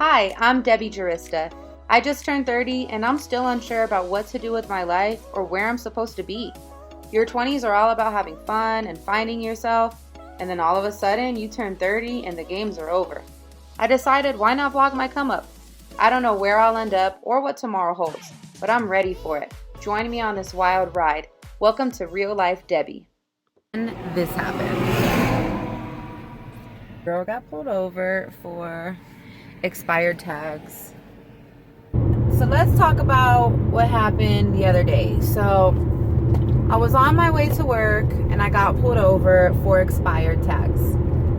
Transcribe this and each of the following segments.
Hi, I'm Debbie Jurista. I just turned 30 and I'm still unsure about what to do with my life or where I'm supposed to be. Your 20s are all about having fun and finding yourself, and then all of a sudden you turn 30 and the games are over. I decided, why not vlog my come up? I don't know where I'll end up or what tomorrow holds, but I'm ready for it. Join me on this wild ride. Welcome to Real Life Debbie. And this happened. Girl got pulled over for expired tags. So let's talk about what happened the other day. So I was on my way to work and I got pulled over for expired tags.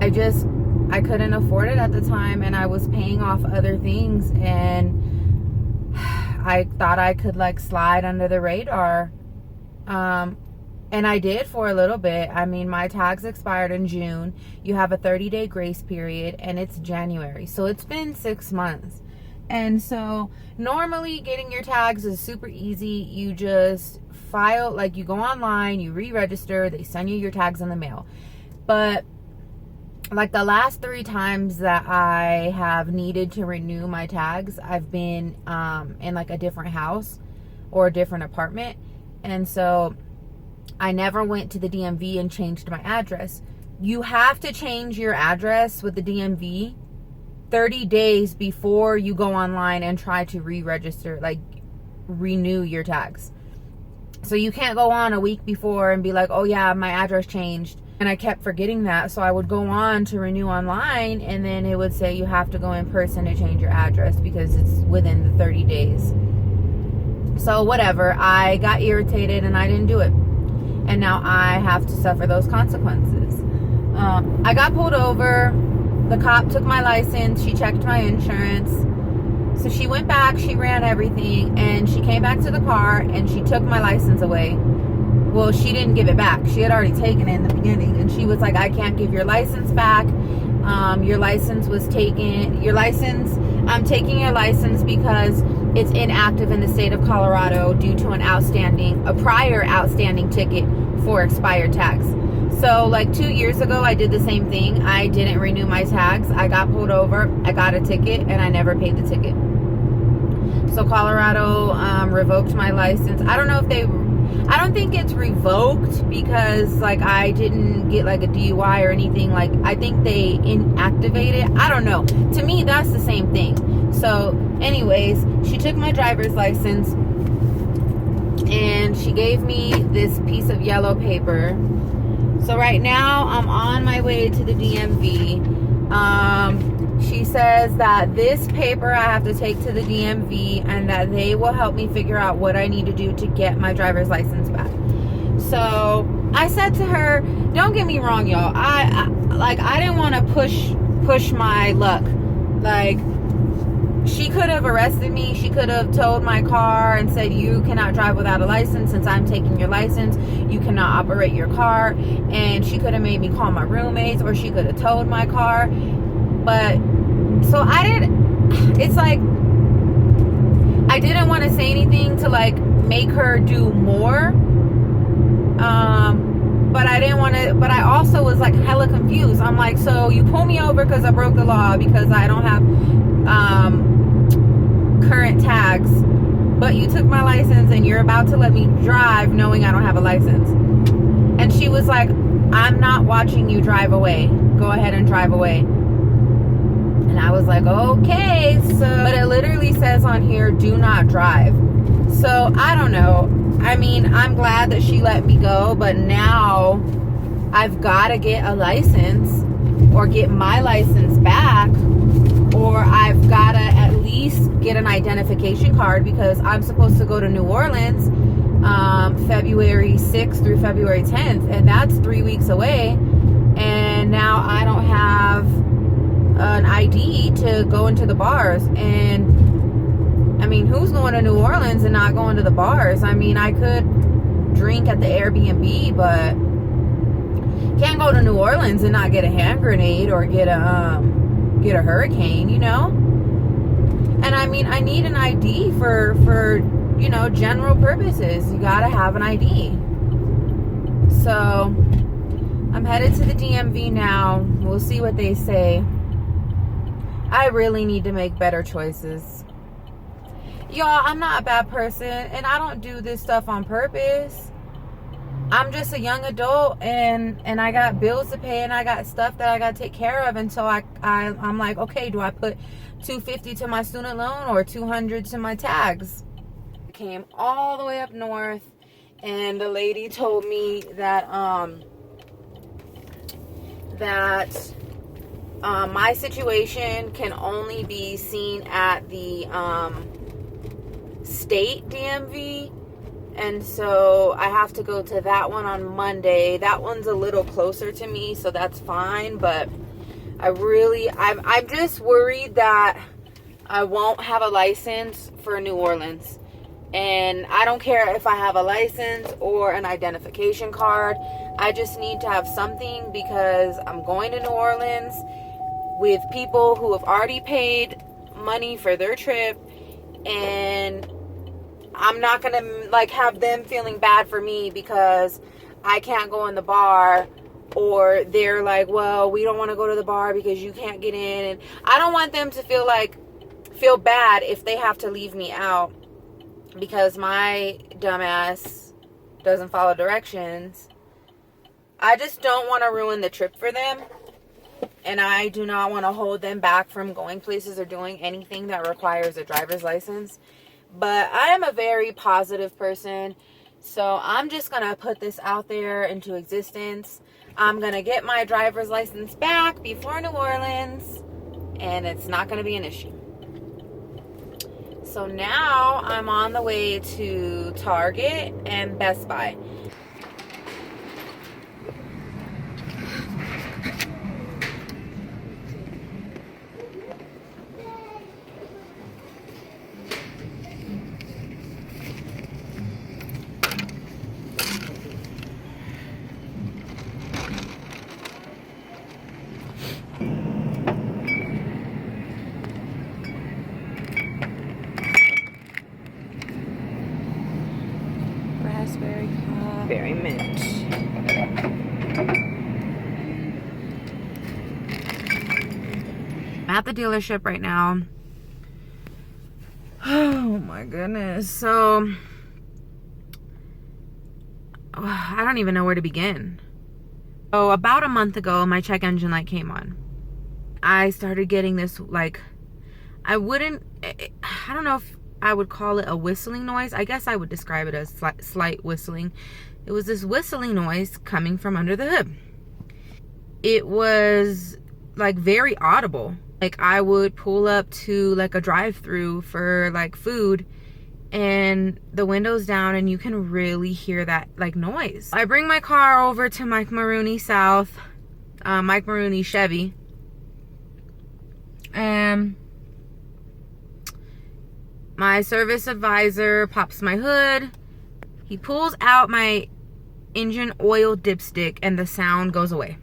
I couldn't afford it at the time, and I was paying off other things, and I thought I could like slide under the radar. And I did for a little bit. I mean, my tags expired in June. You have a 30-day grace period, and it's January. So it's been 6 months. And so normally getting your tags is super easy. You just file, like you go online, you re-register, they send you your tags in the mail. But like the last 3 times that I have needed to renew my tags, I've been in like a different house or a different apartment. And so I never went to the DMV and changed my address. You have to change your address with the DMV 30 days before you go online and try to re-register, like renew your tags. So you can't go on a week before and be like, oh yeah, my address changed. And I kept forgetting that. So I would go on to renew online, and then it would say you have to go in person to change your address because it's within the 30 days. So whatever, I got irritated and I didn't do it. And now I have to suffer those consequences. I got pulled over. The cop took my license. She checked my insurance. So she went back, she ran everything, and she came back to the car and she took my license away. Well, she didn't give it back. She had already taken it in the beginning, and she was like, I can't give your license back. Your license was taken. I'm taking your license because it's inactive in the state of Colorado due to a prior outstanding ticket for expired tags. So like 2 years ago, I did the same thing. I didn't renew my tags. I got pulled over. I got a ticket and I never paid the ticket. So Colorado revoked my license. I don't think it's revoked because like I didn't get like a DUI or anything. Like I think they inactivated it. I don't know. To me, that's the same thing. So anyways, she took my driver's license and she gave me this piece of yellow paper. So right now I'm on my way to the DMV. She says that this paper I have to take to the DMV and that they will help me figure out what I need to do to get my driver's license back. So I said to her, don't get me wrong, y'all. I didn't want to push my luck. Like, she could have arrested me. She could have towed my car and said, you cannot drive without a license. Since I'm taking your license, you cannot operate your car. And she could have made me call my roommates, or she could have towed my car. But so it's like I didn't want to say anything to like make her do more. But I didn't want to, but I also was like hella confused. I'm like, so you pull me over because I broke the law because I don't have current tags, but you took my license and you're about to let me drive knowing I don't have a license. And she was like, I'm not watching you drive away. Go ahead and drive away. And I was like, okay. But it literally says on here, do not drive. So I don't know. I mean, I'm glad that she let me go, but now I've got to get a license or get my license back, or I've got to at least get an identification card because I'm supposed to go to New Orleans February 6th through February 10th, and that's 3 weeks away. And now I don't have an ID to go into the bars. And I mean, who's going to New Orleans and not going to the bars? I mean, I could drink at the Airbnb, but can't go to New Orleans and not get a hand grenade or get a hurricane, you know? And I mean, I need an ID for you know, general purposes. You gotta have an ID. So I'm headed to the DMV now. We'll see what they say. I really need to make better choices. Y'all, I'm not a bad person, and I don't do this stuff on purpose. I'm just a young adult, and I got bills to pay, and I got stuff that I got to take care of. Until I'm like, okay, do I put $250 to my student loan or $200 to my tags? I came all the way up north, and the lady told me that my situation can only be seen at the state DMV. And so I have to go to that one on Monday. That one's a little closer to me, so that's fine. But I'm just worried that I won't have a license for New Orleans. And I don't care if I have a license or an identification card. I just need to have something, because I'm going to New Orleans with people who have already paid money for their trip, and I'm not going to like have them feeling bad for me because I can't go in the bar, or they're like, well, we don't want to go to the bar because you can't get in. And I don't want them to feel bad if they have to leave me out because my dumbass doesn't follow directions. I just don't want to ruin the trip for them. And I do not want to hold them back from going places or doing anything that requires a driver's license. But I am a very positive person, so I'm just going to put this out there into existence. I'm going to get my driver's license back before New Orleans, and it's not going to be an issue. So now I'm on the way to Target and Best Buy. Raspberry cup. Berry mint. I'm at the dealership right now. Oh my goodness. So I don't even know where to begin. So about a month ago, my check engine light came on. I started getting this, like, I don't know if I would call it a whistling noise. I guess I would describe it as slight whistling. It was this whistling noise coming from under the hood. It was like very audible. Like I would pull up to like a drive-through for like food, and the window's down and you can really hear that like noise. I bring my car over to Mike Maroney South, Mike Maroney Chevy, and my service advisor pops my hood. He pulls out my engine oil dipstick and the sound goes away.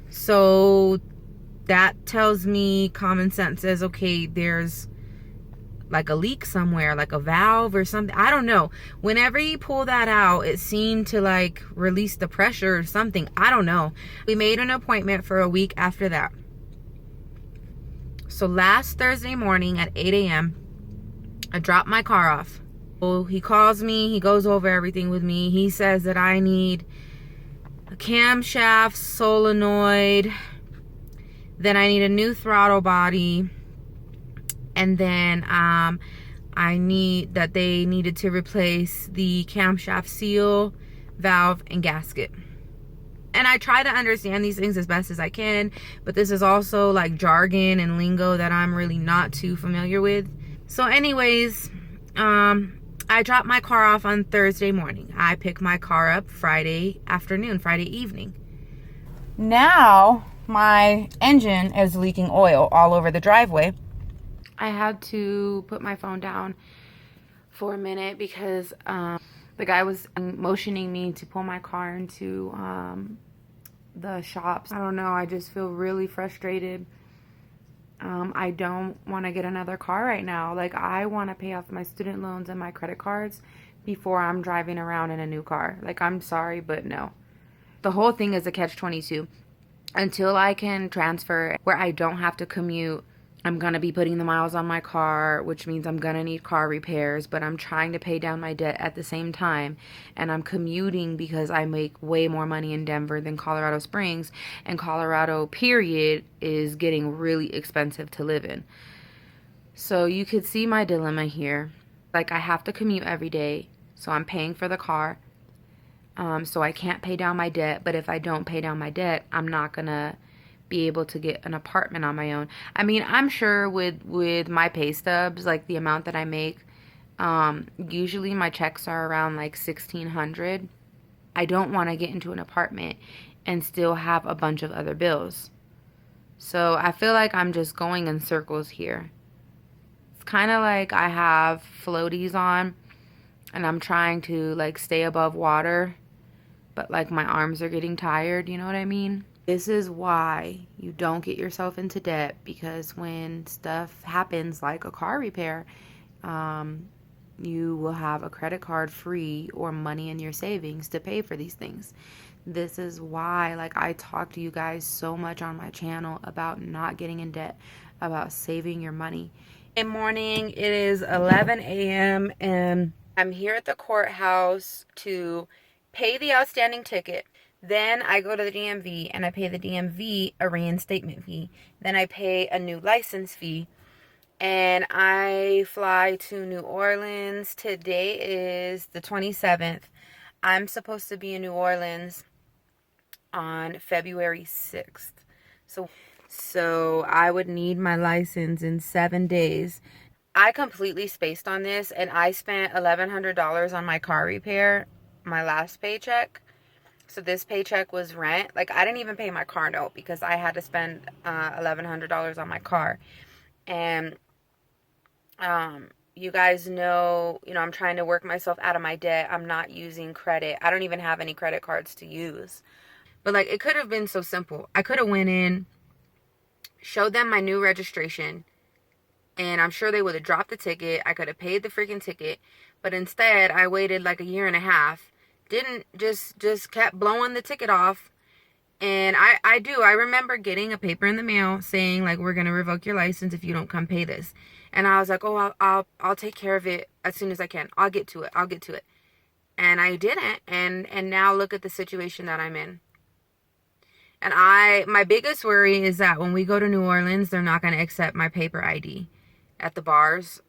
So that tells me, common sense says, okay, there's like a leak somewhere, like a valve or something. I don't know. Whenever he pulled that out, it seemed to like release the pressure or something. I don't know. We made an appointment for a week after that. So last Thursday morning at 8 a.m., I dropped my car off. So he calls me. He goes over everything with me. He says that I need a camshaft, solenoid. Then I need a new throttle body. And then they needed to replace the camshaft seal, valve, and gasket. And I try to understand these things as best as I can, but this is also like jargon and lingo that I'm really not too familiar with. So anyways, I dropped my car off on Thursday morning. I picked my car up Friday afternoon, Friday evening. Now my engine is leaking oil all over the driveway. I had to put my phone down for a minute because the guy was motioning me to pull my car into the shops. I don't know, I just feel really frustrated. I don't want to get another car right now. Like, I want to pay off my student loans and my credit cards before I'm driving around in a new car. Like, I'm sorry, but no. The whole thing is a catch-22. Until I can transfer where I don't have to commute I'm going to be putting the miles on my car, which means I'm going to need car repairs, but I'm trying to pay down my debt at the same time. And I'm commuting because I make way more money in Denver than Colorado Springs. And Colorado, period, is getting really expensive to live in. So you could see my dilemma here. Like, I have to commute every day, so I'm paying for the car. So I can't pay down my debt, but if I don't pay down my debt, I'm not going to be able to get an apartment on my own. I mean, I'm sure with my pay stubs, like the amount that I make, usually my checks are around like $1,600. I don't want to get into an apartment and still have a bunch of other bills. So I feel like I'm just going in circles here. It's kind of like I have floaties on and I'm trying to like stay above water, but like my arms are getting tired, you know what I mean? This is why you don't get yourself into debt, because when stuff happens like a car repair, you will have a credit card free or money in your savings to pay for these things. This is why, like, I talk to you guys so much on my channel about not getting in debt, about saving your money. Good morning. It is 11 a.m. and I'm here at the courthouse to pay the outstanding ticket. Then I go to the DMV and I pay the DMV a reinstatement fee. Then I pay a new license fee. And I fly to New Orleans. Today is the 27th. I'm supposed to be in New Orleans on February 6th. So I would need my license in 7 days. I completely spaced on this, and I spent $1,100 on my car repair, my last paycheck. So this paycheck was rent. Like, I didn't even pay my car note because I had to spend $1,100 on my car. And you guys know, I'm trying to work myself out of my debt. I'm not using credit. I don't even have any credit cards to use. But like, it could have been so simple. I could have went in, showed them my new registration, and I'm sure they would have dropped the ticket. I could have paid the freaking ticket. But instead, I waited like a year and a half. Didn't just kept blowing the ticket off. And I remember getting a paper in the mail saying, like, we're going to revoke your license if you don't come pay this. And I was like, oh, I'll take care of it as soon as I can. I'll get to it. And I didn't. And now look at the situation that I'm in. And my biggest worry is that when we go to New Orleans, they're not going to accept my paper ID at the bars.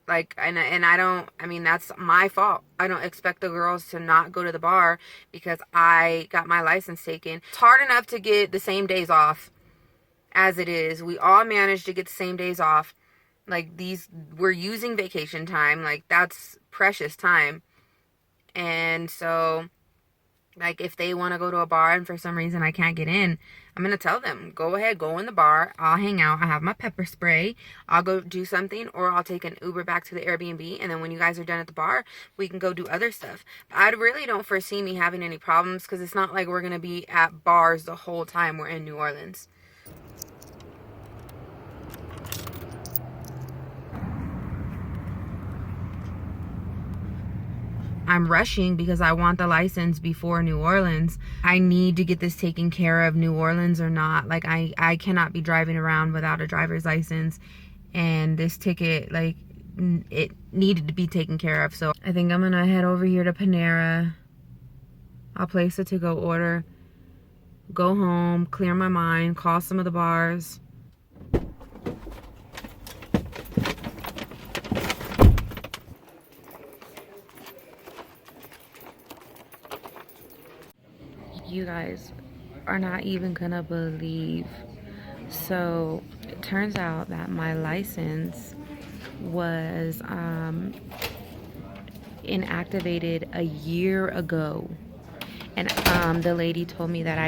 Like, and I mean, that's my fault. I don't expect the girls to not go to the bar because I got my license taken. It's hard enough to get the same days off as it is. We all managed to get the same days off. Like, we're using vacation time. Like, that's precious time. And so, like, if they want to go to a bar and for some reason I can't get in, I'm going to tell them, go ahead, go in the bar. I'll hang out. I have my pepper spray. I'll go do something, or I'll take an Uber back to the Airbnb. And then when you guys are done at the bar, we can go do other stuff. I really don't foresee me having any problems because it's not like we're going to be at bars the whole time we're in New Orleans. I'm rushing because I want the license before New Orleans. I need to get this taken care of, New Orleans or not. Like, I cannot be driving around without a driver's license. And this ticket, like, it needed to be taken care of. So I think I'm going to head over here to Panera. I'll place a to-go order. Go home, clear my mind, call some of the bars. You guys are not even gonna believe. So it turns out that my license was inactivated a year ago. And the lady told me that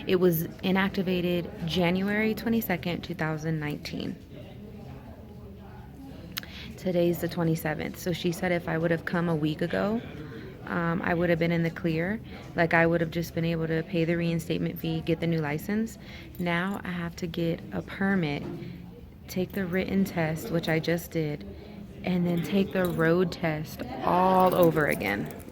it was inactivated January 22nd, 2019. Today's the 27th. So she said if I would have come a week ago, I would have been in the clear. Like, I would have just been able to pay the reinstatement fee, get the new license. Now I have to get a permit, take the written test, which I just did, and then take the road test all over again.